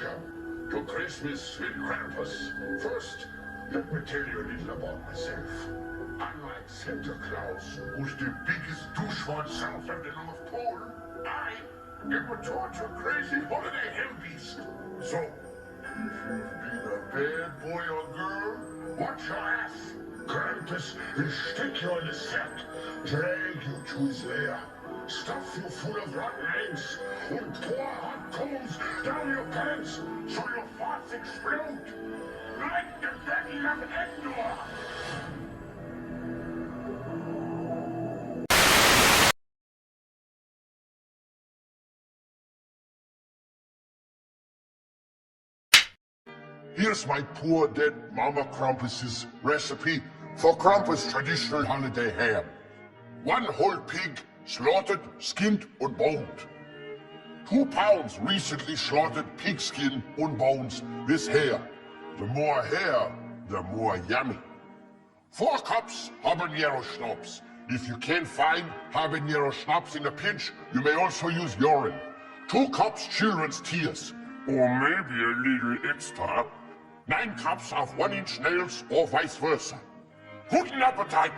Welcome to Christmas with Krampus. First, let me tell you a little about myself. Unlike Santa Claus, who's the biggest douchebag south of the North Pole, I am a torture-crazy holiday hellbeast. So, if you've been a bad boy or girl, watch your ass. Krampus will stick you in the sack, drag you to his lair, stuff you full of rotten eggs, and pour hot coals down your pants so your farts explode, like the Battle of Endor. Here's my poor dead Mama Krampus's recipe for Krampus' traditional holiday ham. 1 whole pig, slaughtered, skinned and boned. 2 pounds recently slaughtered pig skin and bones with hair. The more hair, the more yummy. 4 cups habanero schnapps. If you can't find habanero schnapps in a pinch, you may also use urine. 2 cups children's tears, or maybe a little extra. 9 cups of 1-inch nails, or vice versa. Guten Appetit!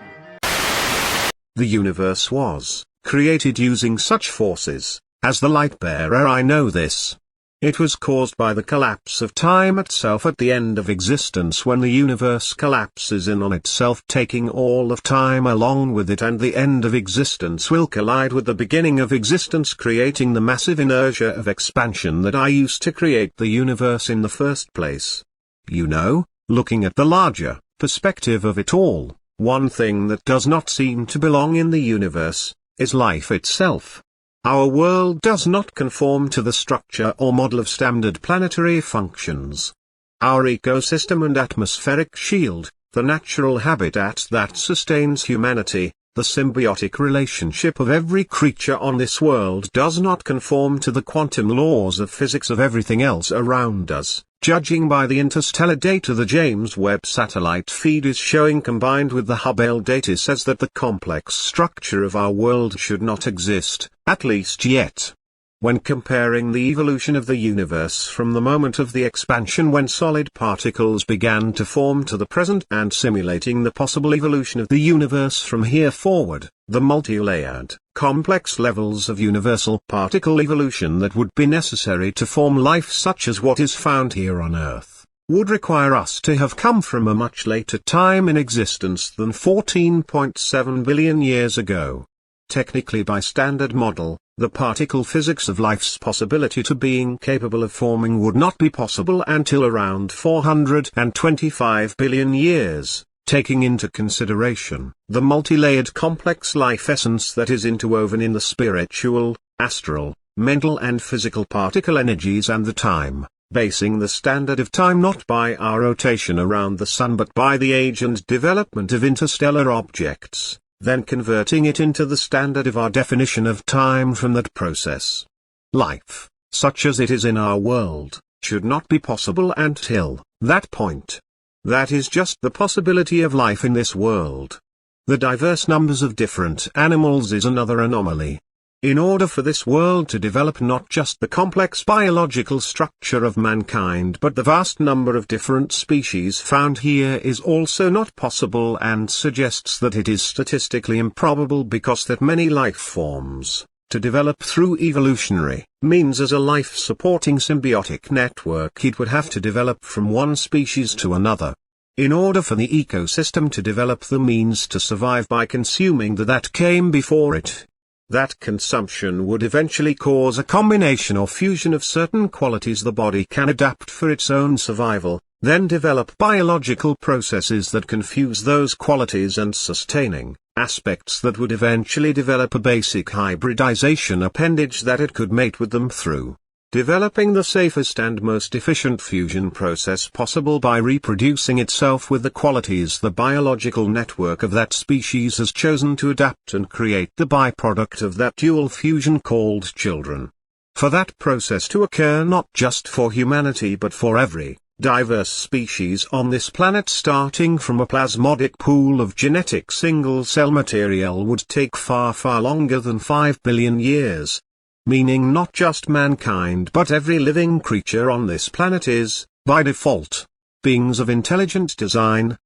The universe was created using such forces as the light bearer. I know this. It was caused by the collapse of time itself at the end of existence, when the universe collapses in on itself, taking all of time along with it, and the end of existence will collide with the beginning of existence, creating the massive inertia of expansion that I used to create the universe in the first place. You know, looking at the larger perspective of it all, one thing that does not seem to belong in the universe is life itself. Our world does not conform to the structure or model of standard planetary functions. Our ecosystem and atmospheric shield, the natural habitat that sustains humanity, the symbiotic relationship of every creature on this world, does not conform to the quantum laws of physics of everything else around us. Judging by the interstellar data the James Webb satellite feed is showing, combined with the Hubble data, says that the complex structure of our world should not exist, at least yet. When comparing the evolution of the universe from the moment of the expansion when solid particles began to form to the present, and simulating the possible evolution of the universe from here forward, the multi-layered, complex levels of universal particle evolution that would be necessary to form life such as what is found here on Earth, would require us to have come from a much later time in existence than 14.7 billion years ago. Technically, by standard model, the particle physics of life's possibility to being capable of forming would not be possible until around 425 billion years, taking into consideration the multi-layered complex life essence that is interwoven in the spiritual, astral, mental and physical particle energies, and the time, basing the standard of time not by our rotation around the sun but by the age and development of interstellar objects, then converting it into the standard of our definition of time from that process. Life, such as it is in our world, should not be possible until that point. That is just the possibility of life in this world. The diverse numbers of different animals is another anomaly. In order for this world to develop, not just the complex biological structure of mankind but the vast number of different species found here is also not possible, and suggests that it is statistically improbable, because that many life forms, to develop through evolutionary means as a life-supporting symbiotic network, it would have to develop from one species to another. In order for the ecosystem to develop the means to survive by consuming that came before it. That consumption would eventually cause a combination or fusion of certain qualities the body can adapt for its own survival, then develop biological processes that can fuse those qualities and sustaining aspects that would eventually develop a basic hybridization appendage that it could mate with them through. Developing the safest and most efficient fusion process possible by reproducing itself with the qualities the biological network of that species has chosen to adapt, and create the byproduct of that dual fusion called children. For that process to occur not just for humanity but for every diverse species on this planet, starting from a plasmodic pool of genetic single-cell material, would take far longer than 5 billion years. meaning not just mankind but every living creature on this planet is, by default, beings of intelligent design.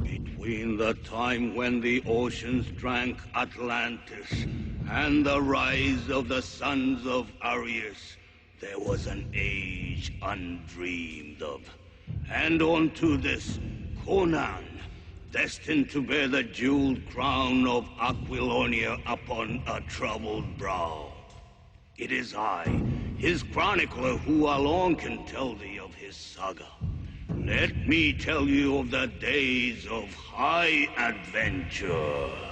Between the time when the oceans drank Atlantis and the rise of the sons of Arius, there was an age undreamed of. And unto this, Conan, destined to bear the jeweled crown of Aquilonia upon a troubled brow. It is I, his chronicler, who alone can tell thee of his saga. Let me tell you of the days of high adventure.